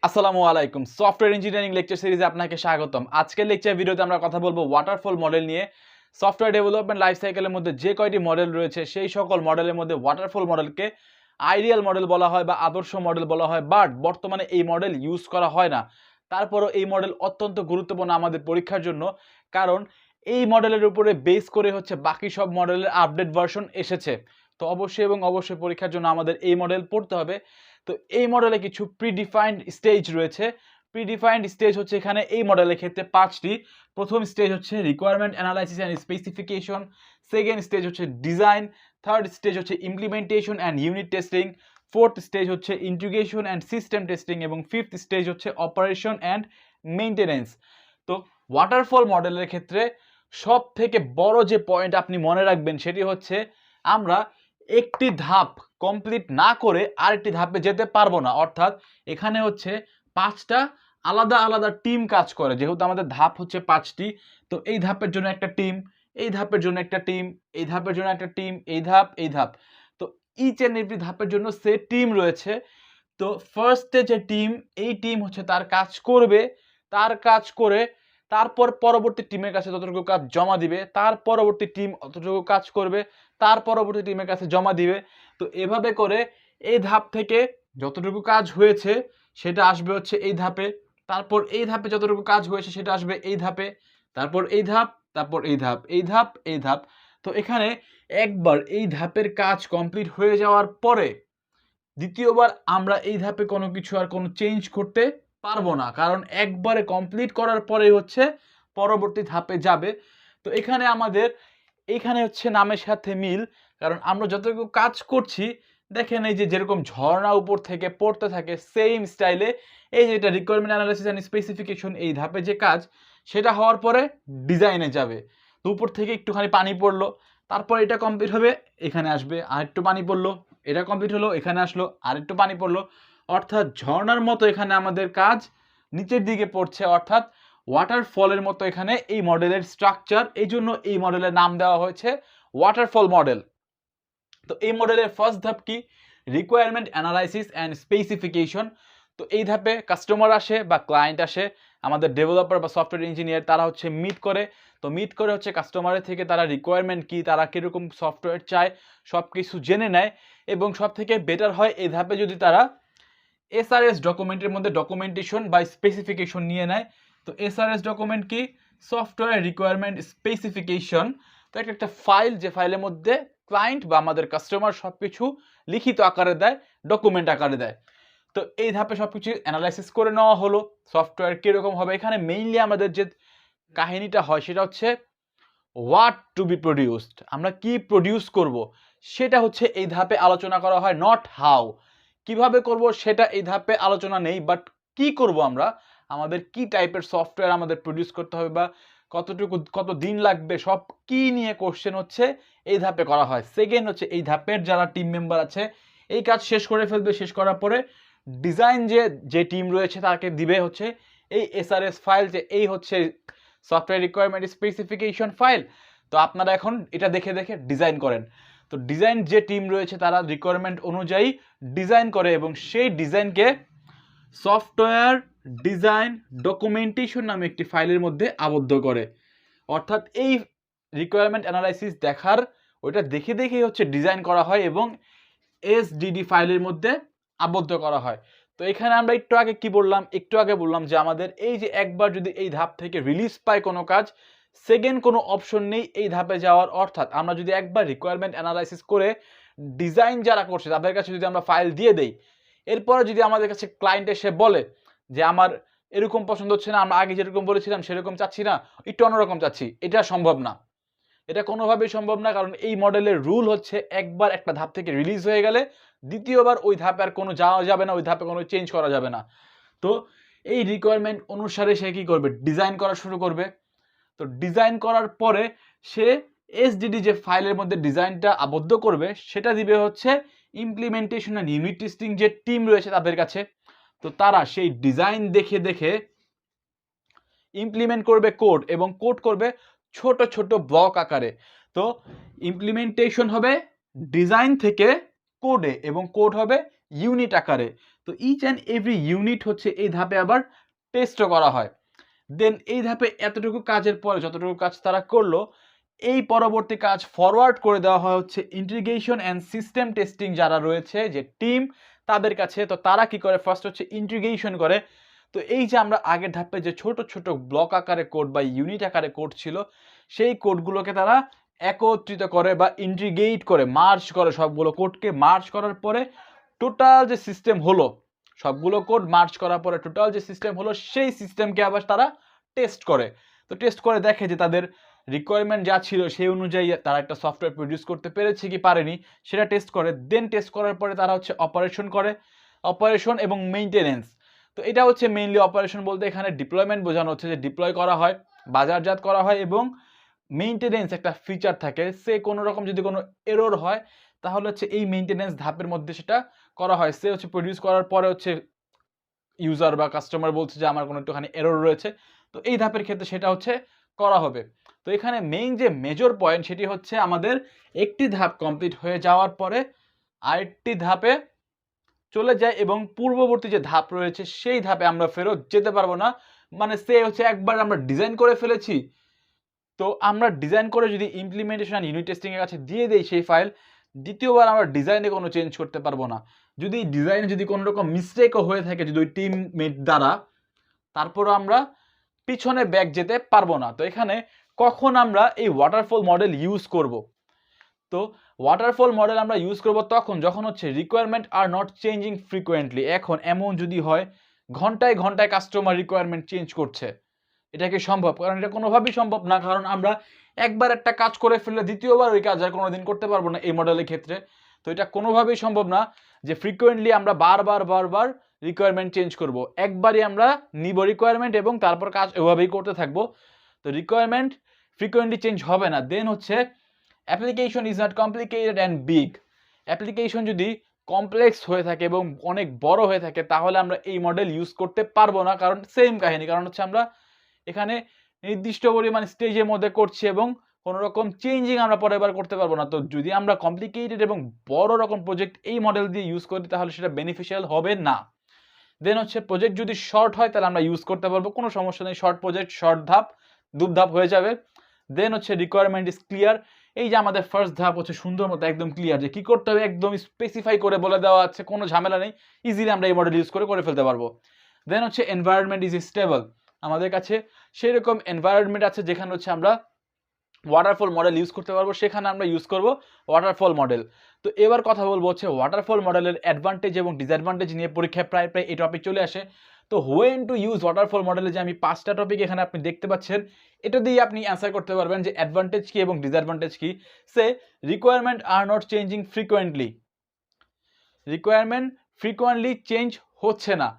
আসসালামু আলাইকুম software engineering lecture সিরিজে আপনাকে স্বাগতম। আজকের লেকচার ভিডিওতে আমরা কথা বলবো ওয়াটারফল মডেল নিয়ে। সফটওয়্যার ডেভেলপমেন্ট লাইফ সাইকেলের মধ্যে যে কয়টি মডেল রয়েছে সেই সকল মডেলের মধ্যে ওয়াটারফল মডেলকে আইডিয়াল মডেল বলা হয় বা আদর্শ মডেল বলা হয়, বাট বর্তমানে এই মডেল ইউজ করা হয় না। তারপরও এই মডেল অত্যন্ত গুরুত্বপূর্ণ আমাদের পরীক্ষার জন্য, কারণ এই মডেলের উপরে বেস করে হচ্ছে বাকি সব মডেলের আপডেট ভার্সন এসেছে। তো অবশ্যই পরীক্ষার জন্য আমাদের এই মডেল পড়তে হবে। তো এই মডেলে কিছু প্রিডিফাইন্ড স্টেজ রয়েছে। প্রিডিফাইন্ড স্টেজ হচ্ছে এখানে এই মডেলের ক্ষেত্রে 5টি। প্রথম স্টেজ হচ্ছে requirement analysis and specification, second stage হচ্ছে ডিজাইন, থার্ড স্টেজ হচ্ছে implementation and unit testing, fourth stage হচ্ছে ইন্টিগ্রেশন অ্যান্ড সিস্টেম টেস্টিং এবং ফিফথ স্টেজ হচ্ছে অপারেশন অ্যান্ড মেইনটেনেন্স। তো ওয়াটারফল মডেলের ক্ষেত্রে সব থেকে বড় যে পয়েন্ট আপনি মনে রাখবেন সেটি হচ্ছে আমরা একটি ধাপ কমপ্লিট না করে আরেকটি ধাপে যেতে পারবো না। অর্থাৎ এখানে হচ্ছে 5টা আলাদা আলাদা টিম কাজ করে, যেহেতু আমাদের ধাপ হচ্ছে 5টি। তো এই ধাপের জন্য একটা টিম, এই ধাপের জন্য একটা টিম, এই ধাপের জন্য একটা টিম, এই ধাপ। তো ইচ অ্যান্ড এভরি ধাপের জন্য সে টিম রয়েছে। তো ফার্স্টে যে টিম, এই টিম হচ্ছে তার কাজ করবে, তার কাজ করে তারপর পরবর্তী টিমের কাছে ততটুকু কাজ জমা দিবে, তার পরবর্তী টিম অতটুকু কাজ করবে, তার পরবর্তী টিমের কাছে জমা দিবে। তো এভাবে করে এই ধাপ থেকে যতটুকু কাজ হয়েছে সেটা আসবে হচ্ছে এই ধাপে, তারপর এই ধাপে যতটুকু কাজ হয়েছে সেটা আসবে এই ধাপে, তারপর এই ধাপ, তারপর এই ধাপ। তো এখানে একবার এই ধাপের কাজ কমপ্লিট হয়ে যাওয়ার পরে দ্বিতীয়বার আমরা এই ধাপে কোনো কিছু আর কোনো চেঞ্জ করতে পারবো না, কারণ একবারে কমপ্লিট করার পরেই হচ্ছে পরবর্তী ধাপে যাবে। তো এখানে আমাদের এইখানে হচ্ছে নামের সাথে মিল, কারণ আমরা যতটুকু কাজ করছি দেখেন এই যে যেরকম ঝর্ণা উপর থেকে পড়তে থাকে সেম স্টাইলে এই যেটা রিকোয়ারমেন্ট অ্যানালাইসিস অ্যান্ড স্পেসিফিকেশন, এই ধাপে যে কাজ সেটা হওয়ার পরে ডিজাইনে যাবে। তো উপর থেকে একটুখানি পানি পড়লো, তারপর এটা কমপ্লিট হবে, এখানে আসবে, আর একটু পানি পড়লো, এটা কমপ্লিট হলো, এখানে আসলো, আর একটু পানি পড়লো। অর্থাৎ ঝর্ণার মতো এখানে আমাদের কাজ নিচের দিকে পড়ছে, অর্থাৎ ওয়াটারফলের মতো এখানে এই মডেলের স্ট্রাকচার। এই জন্য এই মডেলের নাম দেওয়া হয়েছে ওয়াটারফল মডেল। তো এই মডেলের ফার্স্ট ধাপ কি? Requirement analysis and specification. তো এই ধাপে কাস্টমার আসে বা ক্লায়েন্ট আসে, আমাদের ডেভেলপার বা সফটওয়্যার ইঞ্জিনিয়ার তারা হচ্ছে মিট করে। তো মিট করে হচ্ছে কাস্টমারের থেকে তারা রিকোয়ারমেন্ট কি, তারা কীরকম সফটওয়্যার চায় সব কিছু জেনে নেয়। এবং সব থেকে বেটার হয় এই ধাপে যদি তারা এসআরএস ডকুমেন্টের মধ্যে ডকুমেন্টেশন বা স্পেসিফিকেশন নিয়ে নেয়। তো এসআরএস ডকুমেন্ট কি? Software requirement specification. তো একটা ফাইল, যে ফাইলের মধ্যে ক্লায়েন্ট বা আমাদের কাস্টমার সব কিছু লিখিত আকারে দেয়, ডকুমেন্ট আকারে দেয়। তো এই ধাপে সব কিছু অ্যানালাইসিস করে নেওয়া হলো সফটওয়্যার কীরকম হবে। এখানে মেইনলি আমাদের যে কাহিনীটা হয় সেটা হচ্ছে হোয়াট টু বি প্রডিউসড, আমরা কি প্রডিউস করব সেটা হচ্ছে এই ধাপে আলোচনা করা হয়, নট হাউ। কিভাবে করব সেটা এই ধাপে আলোচনা নেই, বাট কি করব আমরা, আমাদের কি টাইপের সফটওয়্যার আমাদের প্রডিউস করতে হবে বা কত দিন লাগবে, সব কি নিয়ে কোশ্চেন হচ্ছে এই ধাপে করা হয়। সেকেন্ড হচ্ছে এই ধাপের যারা টিম মেম্বার আছে এই কাজ শেষ করে ফেলবে, শেষ করার পরে ডিজাইন যে টিম রয়েছে তাকে দিবে হচ্ছে এই এসআরএস ফাইল, যে এই হচ্ছে সফটওয়্যার রিকোয়ারমেন্ট স্পেসিফিকেশন ফাইল। তো আপনারা এখন এটা দেখে দেখে ডিজাইন করেন। তো ডিজাইন যে টিম রয়েছে তারা রিকোয়ারমেন্ট অনুযায়ী ডিজাইন করে এবং সেই ডিজাইনকে সফটওয়্যার ডিজাইন ডকুমেন্টেশন নামে একটি ফাইলের মধ্যে আবদ্ধ করে। অর্থাৎ এই রিকোয়ারমেন্ট অ্যানালাইসিস দেখার ওইটা দেখে দেখেই হচ্ছে ডিজাইন করা হয় এবং এসডিডি ফাইলের মধ্যে আবদ্ধ করা হয়। তো এখানে আমরা একটু আগে বললাম যে আমাদের এই যে একবার যদি এই ধাপ থেকে রিলিজ পায় কোনো কাজ, সেকেন্ড কোনো অপশন নেই এই ধাপে যাওয়ার। অর্থাৎ আমরা যদি একবার রিকোয়ারমেন্ট অ্যানালাইসিস করে ডিজাইন যারা করছে তাদের কাছে যদি আমরা ফাইল দিয়ে দেই, এরপরে যদি আমাদের কাছে ক্লায়েন্ট এসে বলে যে আমার এরকম পছন্দ হচ্ছে না, আমরা আগে যেরকম বলেছিলাম সেরকম চাচ্ছি না, একটু অন্যরকম চাচ্ছি, এটা সম্ভব না, এটা কোনোভাবেই সম্ভব না। কারণ এই মডেলের রুল হচ্ছে একবার একটা ধাপ থেকে রিলিজ হয়ে গেলে দ্বিতীয়বার ওই ধাপে আর কোনো যাওয়া যাবে না, ওই ধাপে কোনো চেঞ্জ করা যাবে না। তো এই রিকোয়ারমেন্ট অনুসারে সে কী করবে? ডিজাইন করা শুরু করবে। তো ডিজাইন করার পরে সে এসডিডি যে ফাইলের মধ্যে ডিজাইনটা আবদ্ধ করবে সেটা দিবে হচ্ছে ইমপ্লিমেন্টেশন অ্যান্ড ইউনিট টেস্টিং যে টিম রয়েছে তাদের কাছে। তো তারা সেই ডিজাইন দেখে দেখে ইমপ্লিমেন্ট করবে কোড, এবং কোড করবে ছোট ছোট ব্লক আকারে। তো ইমপ্লিমেন্টেশন হবে ডিজাইন থেকে কোডে এবং কোড হবে ইউনিট আকারে। তো ইচ অ্যান্ড এভরি ইউনিট হচ্ছে এই ধাপে আবার টেস্টও করা হয়। দেন এই ধাপে এতটুকু কাজের পরে যতটুকু কাজ তারা করলো, এই পরবর্তী কাজ ফরওয়ার্ড করে দেওয়া হয় হচ্ছে ইন্টিগ্রেশন অ্যান্ড সিস্টেম টেস্টিং যারা রয়েছে যে টিম তাদের কাছে। তো তারা কি করে, ফার্স্ট হচ্ছে ইন্টিগ্রেশন করে। তো এই যে আমরা আগের ধাপে যে ছোট ছোট ব্লক আকারে কোড বা ইউনিট আকারে কোড ছিল, সেই কোডগুলোকে তারা একত্রিত করে বা ইন্টিগ্রেট করে, মার্জ করে, সবগুলো কোডকে মার্জ করার পরে টোটাল যে সিস্টেম হলো, সবগুলো কোড মার্জ করার পরে টোটাল যে সিস্টেম হলো সেই সিস্টেমকে আবার তারা টেস্ট করে। তো টেস্ট করে দেখে যে তাদের রিকোয়ারমেন্ট যা ছিল সেই অনুযায়ী তারা একটা সফটওয়্যার প্রডিউস করতে পেরেছে কি পারেনি সেটা টেস্ট করে। দেন টেস্ট করার পরে তারা হচ্ছে অপারেশন করে, অপারেশন এবং মেইনটেনেন্স। তো এটা হচ্ছে মেইনলি অপারেশন বলতে এখানে ডিপ্লয়মেন্ট বোঝানো হচ্ছে, যে ডিপ্লয় করা হয়, বাজারজাত করা হয়, এবং মেইনটেনেন্স একটা ফিচার থাকে, সে কোনো রকম যদি কোনো এরর হয় তাহলে হচ্ছে এই মেইনটেনেন্স ধাপের মধ্যে সেটা করা হয়। সে হচ্ছে প্রডিউস করার পরে হচ্ছে ইউজার বা কাস্টমার বলছে যে আমার কোনো একটুখানি এরর রয়েছে, তো এই ধাপের ক্ষেত্রে সেটা হচ্ছে করা হবে। তো এখানে মেইন যে মেজর পয়েন্ট সেটি হচ্ছে আমাদের একটি ধাপ কমপ্লিট হয়ে যাওয়ার পরে আরেকটি ধাপে চলে যায় এবং পূর্ববর্তী যে ধাপ রয়েছে সেই ধাপে আমরা ফেরত যেতে পারবো না। মানে সে হচ্ছে একবার আমরা ডিজাইন করে ফেলেছি, তো আমরা ডিজাইন করে যদি ইমপ্লিমেন্টেশন ইউনিট টেস্টিং এর কাছে দিয়ে দেই সেই ফাইল, দ্বিতীয়বার আমরা ডিজাইনে কোনো চেঞ্জ করতে পারবো না। যদি ডিজাইনে যদি কোনো রকম মিস্টেকও হয়ে থাকে যদি ওই টিমমেট দ্বারা, তারপরও আমরা পিছনে ব্যাক যেতে পারবো না। তো এখানে কখন আমরা এই ওয়াটারফল মডেল ইউজ করব? তো ওয়াটারফল মডেল আমরা ইউজ করব তখন যখন হচ্ছে requirement are not changing frequently. এখন এমন যদি হয় ঘন্টায় ঘন্টায় কাস্টমার রিকোয়ারমেন্ট চেঞ্জ করছে, এটা কি সম্ভব? কারণ এটা কোনোভাবেই সম্ভব না, কারণ আমরা একবার একটা কাজ করে ফেললে দ্বিতীয়বার ওই কাজ আর কোনোদিন করতে পারবো না এই মডেলের ক্ষেত্রে। তো এটা কোনোভাবেই সম্ভব না যে ফ্রিকোয়েন্টলি আমরা বারবার রিকোয়ারমেন্ট চেঞ্জ করব। একবারই আমরা নিব রিকোয়ারমেন্ট এবং তারপর কাজ এভাবেই করতে থাকবো। তো রিকোয়ারমেন্ট ফ্রিকোয়েন্টলি চেঞ্জ হবে না। দেন হচ্ছে application is not complicated and big. Application যদি কমপ্লেক্স হয়ে থাকে এবং অনেক বড় হয়ে থাকে তাহলে আমরা এই মডেল ইউজ করতে পারবো না, কারণ সেম কাহিনী, কারণ হচ্ছে আমরা এখানে নির্দিষ্ট পরিমাণ স্টেজের মধ্যে করছি এবং কোনো রকম চেঞ্জিং আমরা পরের বার করতে পারবো না। তো যদি আমরা কমপ্লিকেটেড এবং বড় রকম প্রজেক্ট এই মডেল দিয়ে ইউজ করি তাহলে সেটা বেনিফিশিয়াল হবে না। দেন হচ্ছে প্রজেক্ট যদি শর্ট হয় তাহলে আমরা ইউজ করতে পারবো, কোনো সমস্যা নেই। শর্ট প্রজেক্ট শর্ট ধাপ ধাপ হয়ে যাবে। দেন হচ্ছে রিকোয়ারমেন্ট ইজ ক্লিয়ার। এই যে আমাদের ফার্স্ট ধাপ হচ্ছে সুন্দর মতো একদম ক্লিয়ার, যে কি করতে হবে একদম স্পেসিফাই করে বলে দেওয়া আছে, কোনো ঝামেলা নেই, ইজিলি আমরা এই মডেল ইউজ করে ফেলতে পারবো। দেন হচ্ছে এনভায়রনমেন্ট ইজ স্টেবল। আমাদের কাছে সেই রকম এনভায়রনমেন্ট আছে যেখানে হচ্ছে আমরা ওয়াটারফল মডেল ইউজ করতে পারবো, সেখানে আমরা ইউজ করব ওয়াটারফল মডেল। তো এবার কথা বলবো হচ্ছে ওয়াটারফল মডেলের অ্যাডভান্টেজ এবং ডিসঅ্যাডভান্টেজ নিয়ে। পরীক্ষায় প্রায় এই টপিক চলে আসে। তো হোয়েন টু ইউজ ওয়াটারফল মডেলে যে আমি 5টা টপিক এখানে আপনি দেখতে পাচ্ছেন, এটা দিয়ে আপনি অ্যান্সার করতে পারবেন যে অ্যাডভান্টেজ কি এবং ডিসঅ্যাডভান্টেজ কি। সে requirement are not changing frequently. Requirement frequently change হচ্ছে না।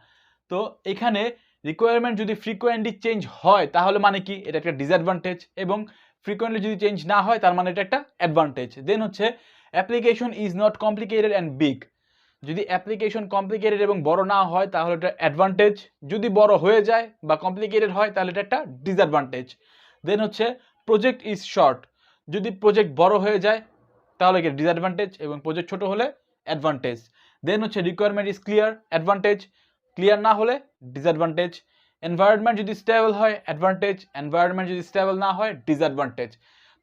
তো এখানে রিকোয়ারমেন্ট যদি ফ্রিকোয়েন্টলি চেঞ্জ হয় তাহলে মানে কি, এটা একটা ডিসঅ্যাডভান্টেজ, এবং ফ্রিকোয়েন্টলি যদি চেঞ্জ না হয় তার মানে এটা একটা অ্যাডভান্টেজ। দেন হচ্ছে application is not complicated and big. যদি অ্যাপ্লিকেশন কমপ্লিকেটেড এবং বড় না হয় তাহলে এটা অ্যাডভান্টেজ, যদি বড় হয়ে যায় বা কমপ্লিকেটেড হয় তাহলে এটা একটা ডিসঅ্যাডভান্টেজ। দেন হচ্ছে প্রজেক্ট ইজ শর্ট। যদি প্রজেক্ট বড় হয়ে যায় তাহলে কি ডিসঅ্যাডভান্টেজ, এবং প্রজেক্ট ছোট হলে অ্যাডভান্টেজ। দেন হচ্ছে requirement is clear, advantage, clear না হলে ডিসঅ্যাডভান্টেজ। এনভায়রনমেন্ট যদি স্টেবল হয় অ্যাডভান্টেজ, এনভায়রনমেন্ট যদি স্টেবল না হয় ডিসঅ্যাডভান্টেজ।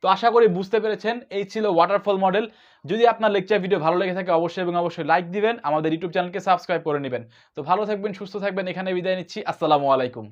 তো আশা করি বুঝতে পেরেছেন, এই ছিল ওয়াটারফল মডেল। যদি আপনার লেকচার ভিডিও ভালো লেগে থাকে অবশ্যই এবং অবশ্যই লাইক দিবেন, আমাদের ইউটিউব চ্যানেলকে সাবস্ক্রাইব করে নেবেন। তো ভালো থাকবেন, সুস্থ থাকবেন, এখানে বিদায় নিচ্ছি। আসসালামু আলাইকুম।